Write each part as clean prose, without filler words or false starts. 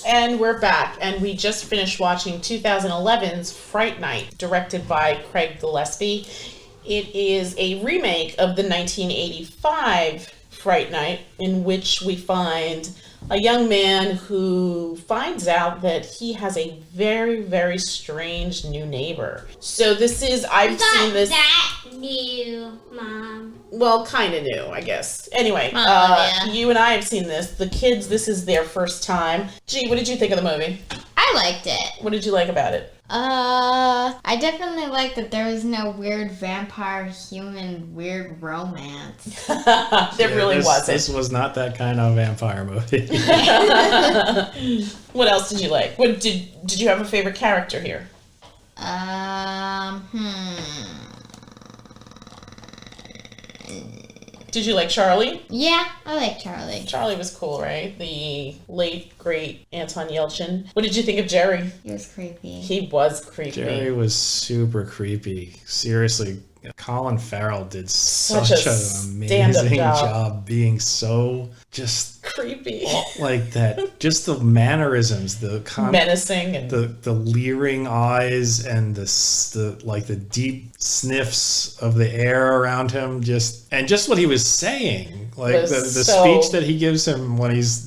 And we're back, and we just finished watching 2011's Fright Night, directed by Craig Gillespie. It is a remake of the 1985 Fright Night, in which we find a young man who finds out that he has a very, very strange new neighbor. So this is, I've seen this... that new, Mom. Well, kind of new, I guess. Anyway, yeah. You and I have seen this. The kids, this is their first time. Gee, what did you think of the movie? I liked it. What did you like about it? I definitely liked that there was no weird vampire human weird romance. There really wasn't. This was not that kind of vampire movie. What else did you like? What did you have a favorite character here? Did you like Charley? Yeah, I like Charley. Charley was cool, right? The late, great Anton Yelchin. What did you think of Jerry? He was creepy. He was creepy. Jerry was super creepy. Seriously, Colin Farrell did Such such a an amazing stand-up job being so just creepy. like that. Just the mannerisms, the menacing, and the leering eyes, and the deep sniffs of the air around him, just what he was saying, like the speech that he gives him when he's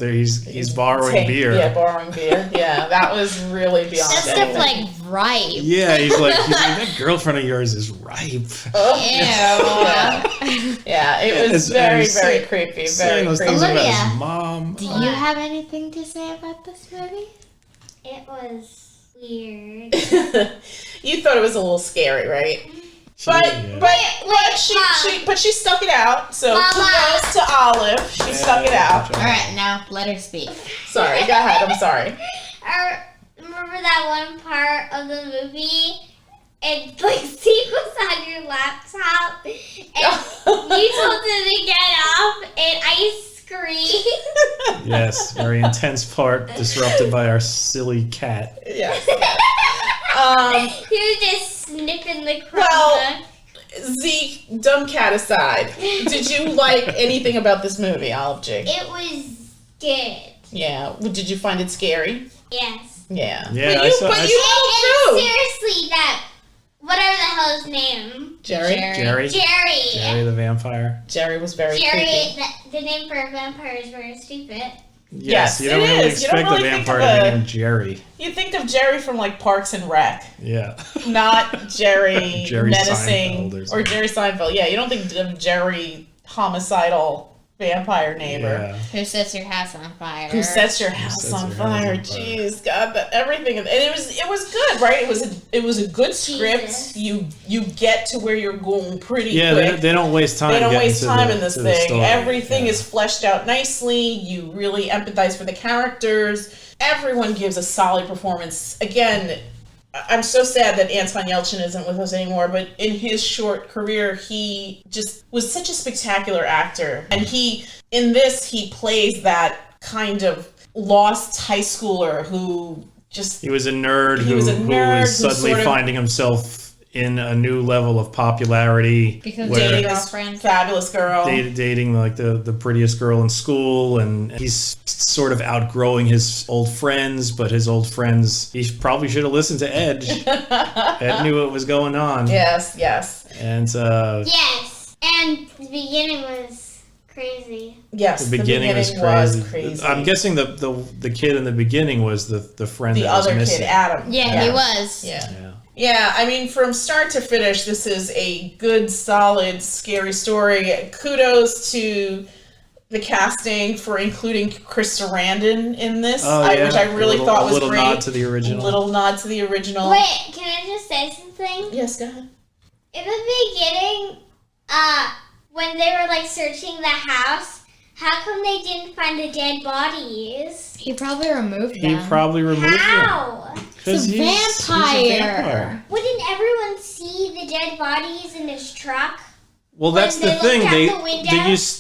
borrowing beer. Yeah, borrowing beer. Yeah, that was really beyond That stuff like ripe. Yeah, he's like that girlfriend of yours is ripe. Oh. Ew. Yeah, it was very, very creepy. Very creepy. Olivia, about his mom. Do you have anything to say about this movie? It was weird. You thought it was a little scary, right? But she stuck it out. So kudos to Olive. She stuck it out. All right, now let her speak. Sorry, go ahead. I'm sorry. Remember that one part of the movie? And Steve was on your laptop, and you told him to get off, and I screamed. Yes, very intense part disrupted by our silly cat. Yes. He was just sniffing the crumb. Well, Zeke, dumb cat aside, did you like anything about this movie, Olive J? It was good. Yeah. Did you find it scary? Yes. Yeah. Yeah, But you know too. Seriously, that whatever the hell his name. Jerry the vampire. Jerry was very creepy. The name for a vampire is very stupid. Yes, you don't really expect a vampire to be named Jerry. You think of Jerry from like Parks and Rec. Yeah. Not Jerry, Jerry menacing Seinfeld or Jerry Seinfeld. Yeah, you don't think of Jerry homicidal vampire neighbor. Yeah. Who sets your house on fire? Who sets your house on fire? Jeez, God, everything, and it was good, right? It was a good script. You get to where you're going pretty quick. Yeah, they don't waste time. They don't waste time in this thing. Story. Everything is fleshed out nicely. You really empathize for the characters. Everyone gives a solid performance. Again, I'm so sad that Anton Yelchin isn't with us anymore, but in his short career, he just was such a spectacular actor. And in this, he plays that kind of lost high schooler who just... He was a nerd who was suddenly finding himself in a new level of popularity. Because dating this fabulous girl. Dating like the prettiest girl in school, and he's sort of outgrowing his old friends, but his old friends, he probably should have listened to Edge. Ed knew what was going on. Yes. And yes, and the beginning was crazy. Yes, the beginning was crazy. I'm guessing the kid in the beginning was the friend the that was other missing. kid, Adam. Yeah, he was. Yeah, I mean, from start to finish, this is a good, solid, scary story. Kudos to the casting for including Chris Sarandon in this, which I really thought was great. A little nod to the original. Wait, can I just say something? Yes, go ahead. In the beginning, when they were like searching the house, how come they didn't find the dead bodies? He probably removed them. How? He's a vampire. Wouldn't everyone see the dead bodies in his truck? Well, that's When the they thing. looked They out the window?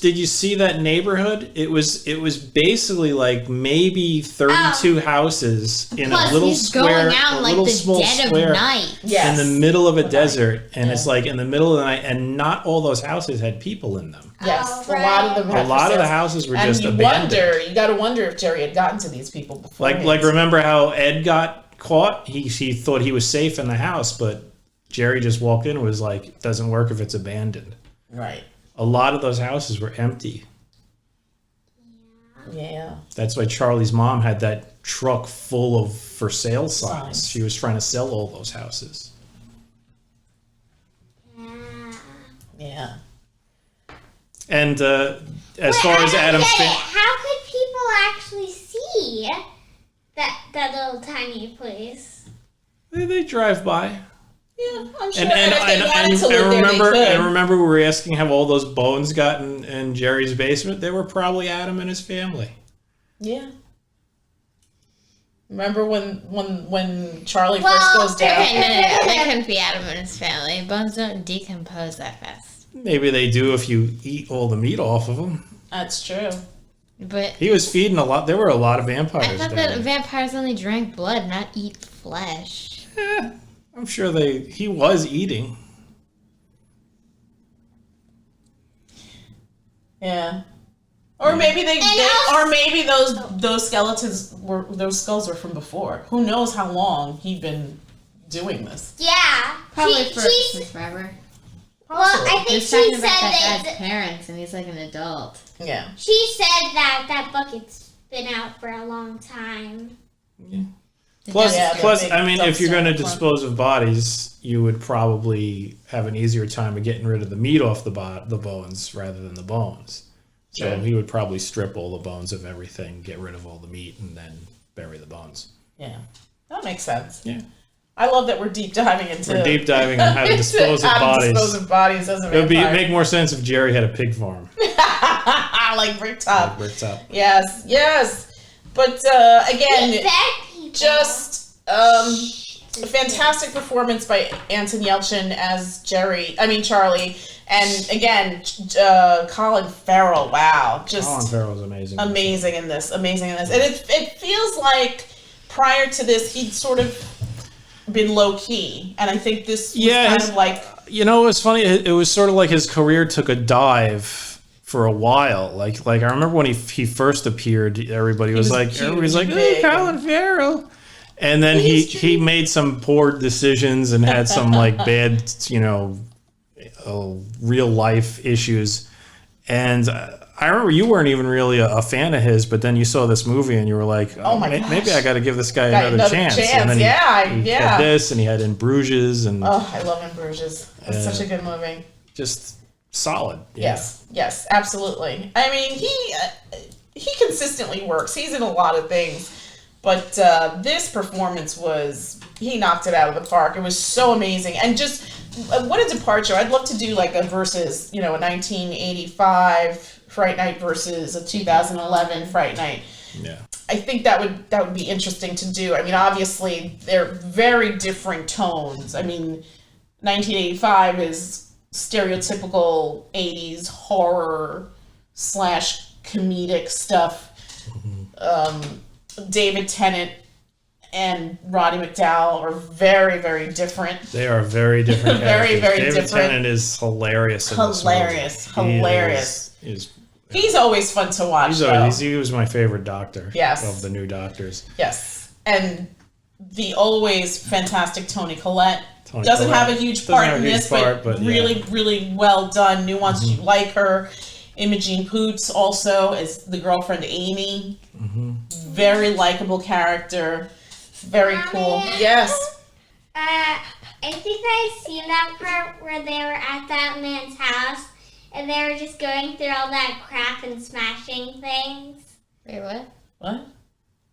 did you see that neighborhood? It was basically like maybe 32 houses in Plus, a little he's square, going out in a like little the small dead square of night. Yes. in the middle of a Right. desert, and Yeah. it's like in the middle of the night, and not all those houses had people in them. Yes, Oh, a lot of them. right. had A lot for of the sales. houses were and just you abandoned. You got to wonder if Jerry had gotten to these people before. Like remember how Ed got caught? He thought he was safe in the house, but Jerry just walked in and was like, "It doesn't work if it's abandoned." Right. A lot of those houses were empty. Yeah. That's why Charlie's mom had that truck full of for sale signs. Signs. She was trying to sell all those houses. Yeah. Yeah. And as Wait, far as I Adam's don't get it. thing, How could people actually see that little tiny place? they drive by. Yeah, I'm sure. And if they wanted to live there, remember, they could. and remember, we were asking how all those bones got in Jerry's basement. They were probably Adam and his family. Yeah. Remember when Charlie Well, first goes down? Okay, no. That couldn't be Adam and his family. Bones don't decompose that fast. Maybe they do if you eat all the meat off of them. That's true. But He was feeding a lot. There were a lot of vampires I thought down that there. vampires only drank blood, not eat flesh. I'm sure he was eating. Yeah. Or maybe also- or maybe those skeletons those skulls were from before. Who knows how long he'd been doing this? Yeah. Probably She's- forever. well, I He think was she talking said about that that. guy's parents, and he's like an adult. Yeah. She said that bucket's been out for a long time. Plus, Yeah, the big I mean, if you're dumpster going to in front. dispose of bodies, you would probably have an easier time of getting rid of the meat off the bones rather than the bones. So Sure. he would probably strip all the bones of everything, get rid of all the meat, and then bury the bones. Yeah. That makes sense. Yeah. I love that we're deep diving into We're deep diving on how to dispose of how to bodies. dispose of bodies as a It would vampire. make more sense if Jerry had a pig farm. like Bricktop. Like Rick's up. Yes, yes. But again, Big bad people. just a fantastic performance by Anton Yelchin as Charlie, and again, Colin Farrell. Wow, just Colin Farrell was amazing. amazing in this, and it feels like prior to this he'd sort of been low key, and I think this was kind of like You know, it was funny. It was sort of like his career took a dive for a while. Like I remember when he first appeared, everybody was like, huge "Oh, and big Colin Farrell," and then he made some poor decisions and had some like bad, real life issues. And I remember you weren't even really a fan of his, but then you saw this movie and you were like, Oh my maybe gosh. I got to give this guy Got another chance. And then he had this, and he had In Bruges, and oh, I love In Bruges. It's such a good movie. just solid. Yeah. Yes, absolutely. I mean, he consistently works. He's in a lot of things, but this performance he knocked it out of the park. It was so amazing, and just what a departure. I'd love to do like a versus, a 1985 Fright Night versus a 2011 Fright Night. Yeah. I think that would be interesting to do. I mean, obviously they're very different tones. I mean, 1985 is stereotypical 80s horror / comedic stuff. David Tennant and Roddy McDowall are very, very different. They are very different. Very, characters. very David different. Tennant is hilarious. In this movie. Hilarious. He is He's always fun to watch. he was my favorite doctor. Yes. Of the new doctors. Yes, and the always fantastic Toni Collette. Toni Doesn't Collette. have a huge Doesn't part have in a huge this, part, but but yeah. really, really well done. Nuanced. You like her. Imogen Poots also as the girlfriend Amy. Very likable character. Very cool. Mommy? Yes. I think I've seen that part where they were at that man's house and they were just going through all that crap and smashing things. Wait, what? What?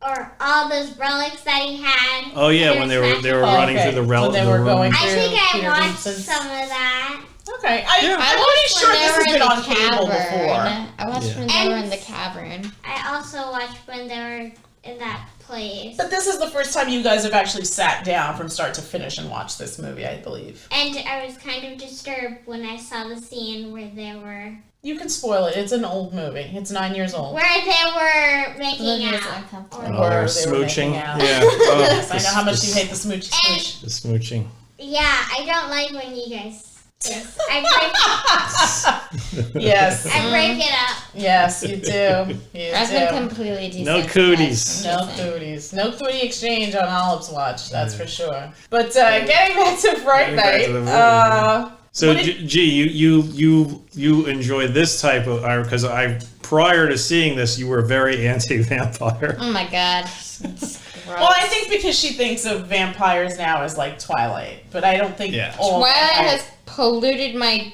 Or all those relics that he had. Oh yeah, They when they smashing were things. running Okay. through the When they the were room. going I through think I Peter watched Vincent's. some of that. Okay. Yeah. I'm pretty watched sure when they this were has in been the on cable cavern. before. I watched Yeah. when they were in the cavern. I also watched when they were in that place. But this is the first time you guys have actually sat down from start to finish and watched this movie, I believe. And I was kind of disturbed when I saw the scene where they were... You can spoil it. It's an old movie. It's 9 years old. Where they were making Look, it's out. uncomfortable. Or Oh, where they're they were smooching. making out. Yeah. Oh, Yes, I know how much you hate the smoochy smooch. the smooching. Yeah, I don't like when you guys... Yes, I Yes. break it up. Yes, you do. You I've been do. completely desensitized. No cooties. No cooties. No cootie exchange on Olive's watch, that's for sure. But getting back to Fright Getting back Night, to the movie. So, what did- G, you enjoy this type of because prior to seeing this, you were very anti-vampire. Oh my god. well, I think because she thinks of vampires now as like Twilight, but I don't think all Twilight vampires- has polluted my...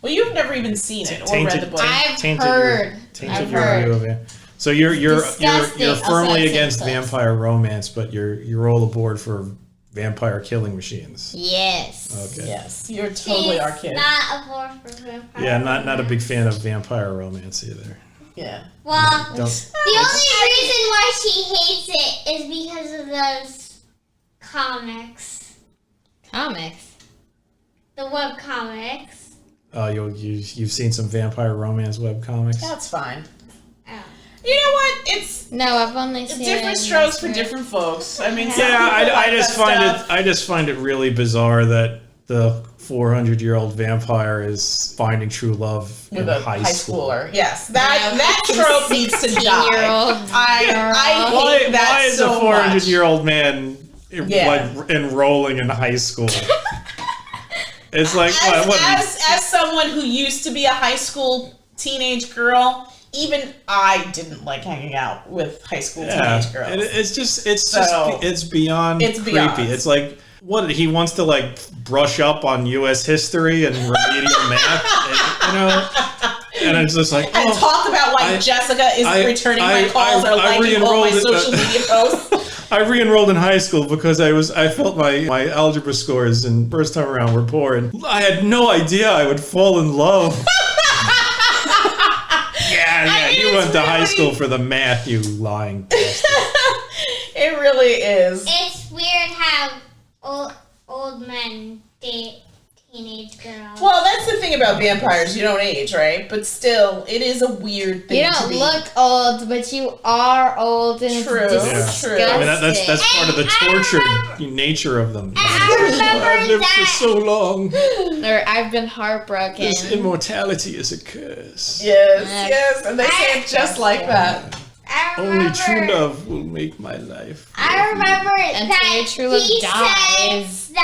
Well, you've never even seen it or read the book. I've Tainted heard. Your view of it. So you're Disgusting. Also, firmly it's against incest. vampire romance, but you're all aboard for vampire killing machines. Yes. Okay. Yes, you're totally our kid. Not a war for vampire. Yeah, not a big fan of vampire romance either. Yeah. Well, Don't. the only reason why she hates it is because of those comics. Comics. The web comics. Oh, you've seen some vampire romance webcomics? That's fine. Oh. You know what? It's No, I've only seen different it in strokes for Western. different folks. I mean, some Yeah, people like I just that find stuff. I just find it really bizarre that the 400-year-old vampire is finding true love with in a high school. schooler. Yes, that trope needs to die. 16-year-old I hate that Why is so a 400-year-old man Yeah. like enrolling in high school? It's like what? As someone who used to be a high school teenage girl, even I didn't like hanging out with high school teenage girls. It's beyond It's creepy. beyond. It's like what he wants to like brush up on U.S. history and remedial math, and it's just like and talk about why Jessica isn't returning my calls or liking all my social media posts. I re-enrolled in high school because I felt my algebra scores and first time around were poor, and I had no idea I would fall in love. Yeah, mean, you it's went to high really- school for the math, you lying bastard. It really is. It's weird how old men date teenage girls. Well, that's the thing about vampires. You don't age, right? But still, it is a weird thing You to don't be. look old, but you are old, and True. it's Yeah. disgusting. True. I mean, that's part of the tortured nature of them. I remember I've lived for that. so long. Or I've been heartbroken. This immortality is a curse. Yes, and they say it just like that. I Only remember, true love will make my life. I remember Until that your true love he dies. said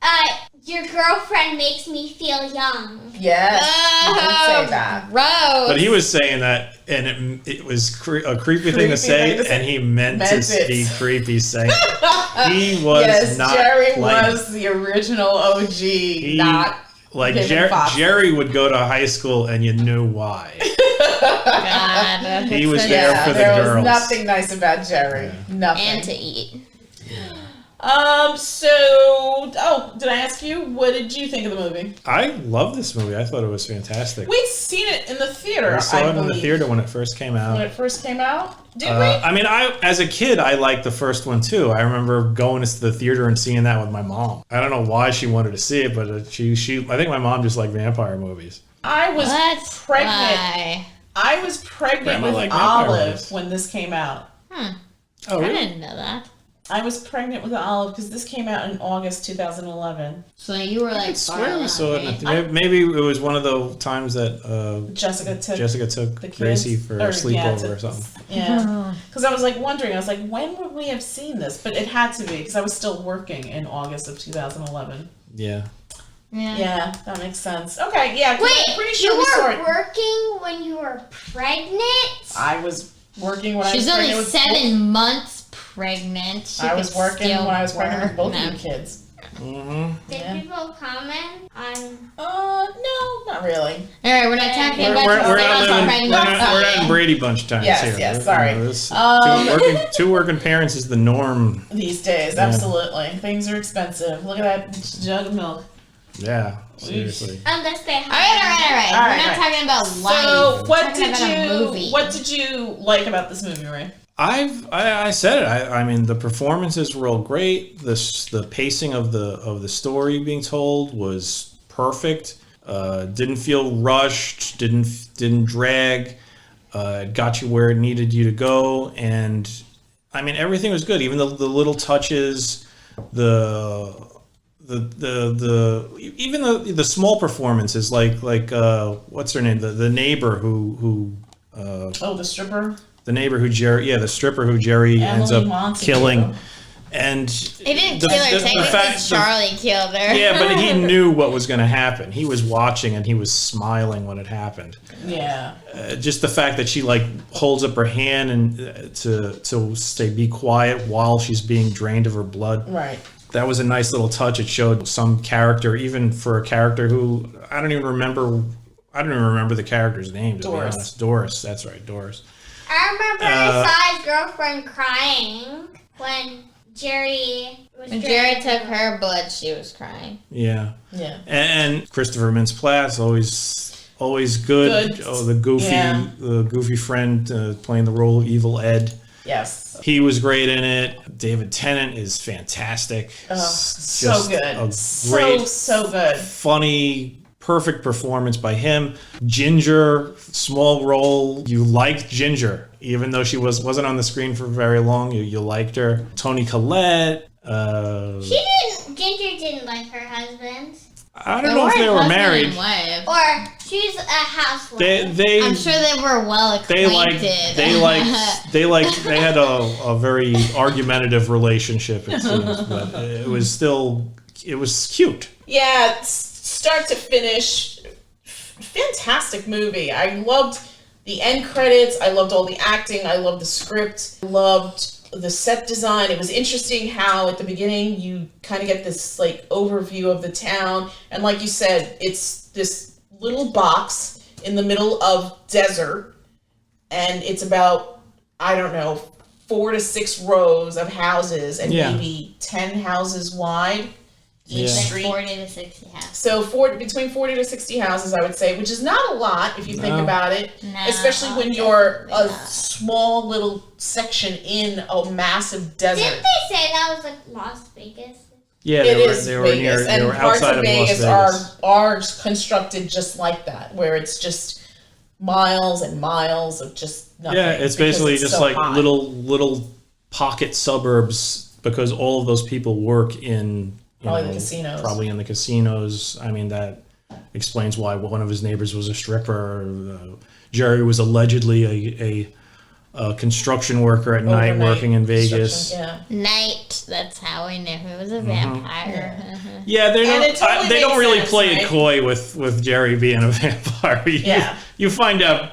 that your girlfriend makes me feel young. Yes, you did say that. Gross. But he was saying that, and it was a creepy thing to say, and he meant to be creepy saying it. He was Yes, not Jerry playing. was the original OG, not like Vivian Fox. Jerry would go to high school, and you knew why. God, He was so there Yeah, for the there girls. was nothing nice about Jerry. Nothing. and to eat. Did I ask you, what did you think of the movie? I love this movie. I thought it was fantastic. We'd seen it in the theater, We saw I it in the believe, theater when it first came out. when it first came out. Did we? I mean, as a kid, I liked the first one too. I remember going to the theater and seeing that with my mom. I don't know why she wanted to see it, but I think my mom just liked vampire movies. I was What? pregnant. Why? I was pregnant Grandma with liked vampire Olive movies. when this came out. Oh, I really? didn't know that. I was pregnant with Olive because this came out in August 2011. So you were I like, swear we saw it. In far the, maybe it was one of the times that Jessica took Jessica took the kids, Gracie for a sleepover or something. Yeah, because I was like wondering. I was like, when would we have seen this? But it had to be because I was still working in August of 2011. Yeah. Yeah, that makes sense. Okay, yeah. 'cause Wait, I'm pretty sure you we saw were it. working when you were pregnant? I was working when She's I was only pregnant with 7 months pregnant. She I was could working still when I was pregnant with both work. of you kids. Mm-hmm. Did Yeah. people comment on... No, not really. All right, we're not talking We're- about We're your not son's living, pregnancy. we're not in Brady Bunch times Yes, here. yes, sorry. This- Um, two working parents is the norm. These days, Yeah. absolutely. Things are expensive. Look at that jug of milk. Yeah, seriously. Unless they All right. All We're right, not right. talking about life. So, We're what talking did about a you movie. what did you like about this movie, Ray? I said it. I mean, the performances were all great. The pacing of the story being told was perfect. Didn't feel rushed. Didn't drag. Got you where it needed you to go, and I mean, everything was good. Even the little touches, even the small performances, like what's her name, the neighbor who the stripper. The neighbor who Jerry, the stripper who Jerry ends up killing. And he didn't kill her. Technically, Charley killed her. Yeah, but he knew what was going to happen. He was watching and he was smiling when it happened. Yeah. Just the fact that she holds up her hand and to say be quiet while she's being drained of her blood. Right. That was a nice little touch. It showed some character, even for a character who I don't even remember the character's name, to be honest. Doris. That's right, Doris. I remember I saw his girlfriend crying when Jerry took her blood, she was crying. Yeah. Yeah. And Christopher Mintz-Plasse, always good. Oh, the goofy friend playing the role of Evil Ed. Yes. He was great in it. David Tennant is fantastic. So good. Great, so good. Funny, perfect performance by him. Ginger, small role. You liked Ginger, even though she wasn't on the screen for very long. You liked her. Toni Collette. Ginger didn't like her husband. I don't know if they were married. Or she's a housewife. I'm sure they were well acquainted. They had a very argumentative relationship, it seems, but it was cute. Yeah, start to finish, fantastic movie. I loved the end credits. I loved all the acting. I loved the script. I loved the set design. It was interesting how at the beginning you kind of get this overview of the town, and like you said, it's this little box in the middle of desert, and it's about 4 to 6 rows of houses and maybe 10 houses wide. Each street. 40 to 60 houses. So between 40 to 60 houses, I would say, which is not a lot if you think about it, No, especially when you're a small little section in a massive desert. Didn't they say that was Las Vegas? Yeah, they were Vegas, near, they were parts outside of Vegas, Las Vegas. are constructed just like that, where it's just miles and miles of just nothing. Yeah, it's basically just hot. little pocket suburbs, because all of those people work in the casinos. Probably in the casinos. I mean, that explains why one of his neighbors was a stripper. Jerry was allegedly a construction worker at night working in Vegas. Yeah. Night. That's how we knew he was a vampire. Yeah, they don't really sense, play right? it coy with Jerry being a vampire. You find out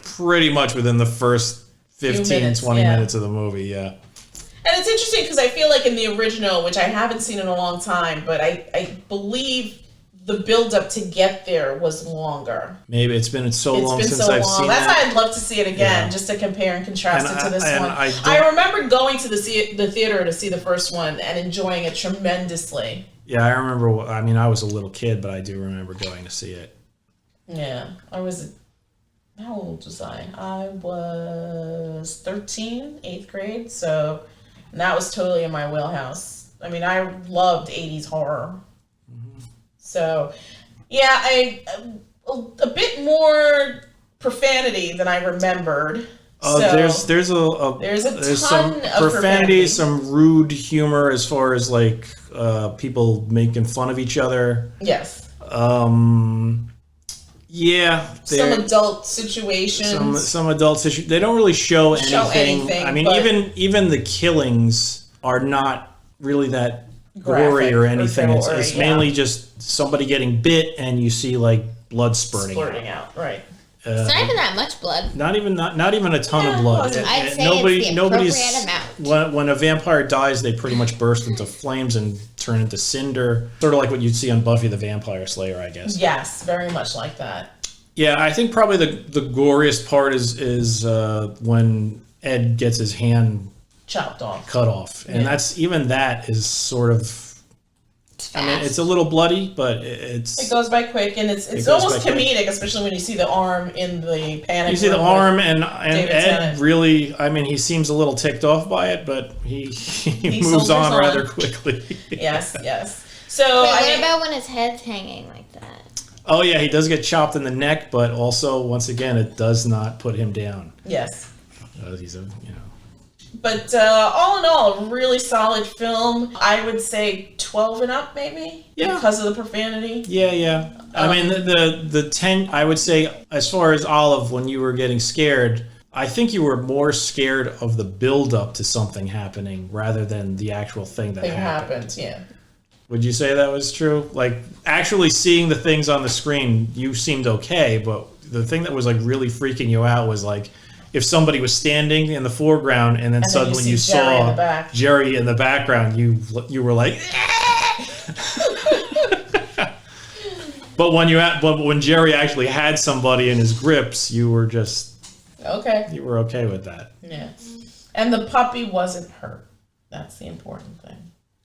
pretty much within the first 15, 20 minutes of the movie. Yeah. And it's interesting because I feel like in the original, which I haven't seen in a long time, but I believe the build-up to get there was longer. Maybe it's been so long since I've seen it. That's why I'd love to see it again, just to compare and contrast it to this one. I remember going to the theater to see the first one and enjoying it tremendously. Yeah, I remember. I mean, I was a little kid, but I do remember going to see it. Yeah, how old was I? I was 13, 8th grade, so that was totally in my wheelhouse. I mean, I loved 80s horror. So, yeah, a bit more profanity than I remembered. There's ton some of profanity, some rude humor as far as people making fun of each other. Yes. Yeah, some adult situations. Some adult situations. They don't really show anything. I mean, even the killings are not really that gory or anything. It's mainly just somebody getting bit, and you see blood spurting out. Right. It's not even that much blood. Not even a ton of blood. I'd say it's the appropriate amount. When a vampire dies, they pretty much burst into flames and turn into cinder. Sort of like what you'd see on Buffy the Vampire Slayer, I guess. Yes, very much like that. Yeah, I think probably the goriest part is when Ed gets his hand chopped off, cut off, and that is sort of I mean, it's a little bloody, but it goes by quick, and it's almost comedic, especially when you see the arm in the panic. You see the arm, and Ed really, I mean, he seems a little ticked off by it, but he moves on rather quickly. Yes. So what about when his head's hanging like that? Oh yeah, he does get chopped in the neck, but also once again, it does not put him down. Yes. He's a But all in all, a really solid film. I would say 12 and up, maybe, because of the profanity. Yeah. I mean, the 10. I would say, as far as Olive, when you were getting scared, I think you were more scared of the build up to something happening rather than the actual thing that happened. Yeah. Would you say that was true? Like, actually seeing the things on the screen, you seemed okay, but the thing that was like really freaking you out was like, if somebody was standing in the foreground and then suddenly you saw Jerry in the background, you were like, but when Jerry actually had somebody in his grips, you were just okay. You were okay with that. Yeah, and the puppy wasn't hurt. That's the important thing.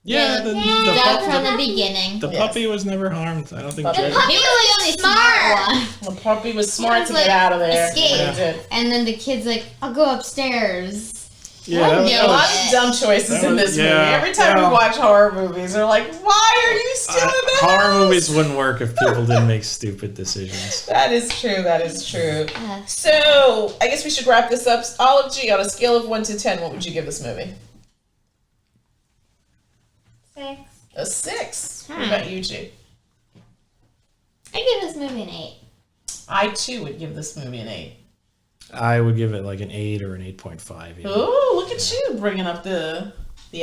Yeah, the from the beginning. The puppy was never harmed. I don't think. The puppy was only smart one. The puppy was smart to get out of there. Escape. And then the kid's like, "I'll go upstairs." Yeah, a lot of dumb choices in this movie. Every time we watch horror movies, they're like, "Why are you still in the house?" Horror movies wouldn't work if people didn't make stupid decisions. That is true. So I guess we should wrap this up. Olive G, on a scale of 1 to 10, what would you give this movie? 6. A 6. What about you, G? I give this movie an 8. I too would give this movie an 8. I would give it like an 8 or an 8.5. Oh, look at you bringing up the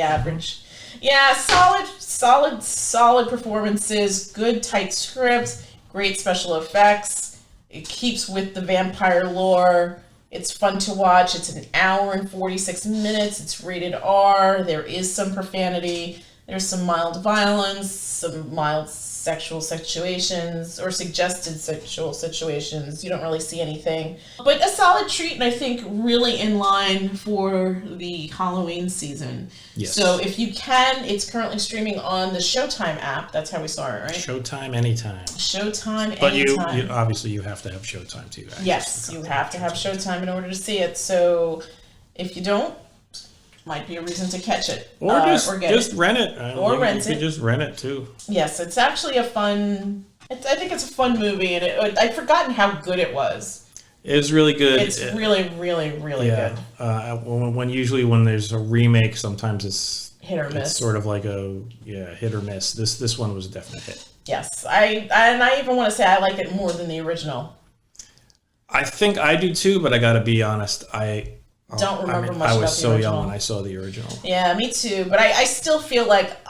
average. Yeah, solid performances, good tight script, great special effects. It keeps with the vampire lore. It's fun to watch. It's an hour and 46 minutes. It's rated R. There is some profanity. There's some mild violence, some mild sexual situations or suggested sexual situations. You don't really see anything. But a solid treat, and I think really in line for the Halloween season. Yes. So if you can, it's currently streaming on the Showtime app. That's how we saw it, right? Showtime anytime. Showtime but anytime. But you obviously you have to have Showtime too. Yes, you have to have Showtime in order to see it. So if you don't, might be a reason to catch it. Or just rent it. Or rent it. You could just rent it too. Yes, it's actually a fun... I think it's a fun movie, and I'd forgotten how good it was. It was really good. It's really, really, really good. When there's a remake, sometimes it's... hit or miss. It's sort of like hit or miss. This one was a definite hit. Yes, I even want to say I like it more than the original. I think I do too, but I gotta be honest, I don't remember much about the original. I was so young when I saw the original. Yeah, me too. But I still feel like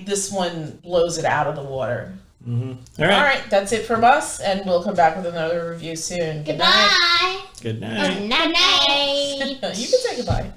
this one blows it out of the water. Mm-hmm. All right, that's it from us, and we'll come back with another review soon. Good night. Goodbye. Good night. Good night. You can say goodbye.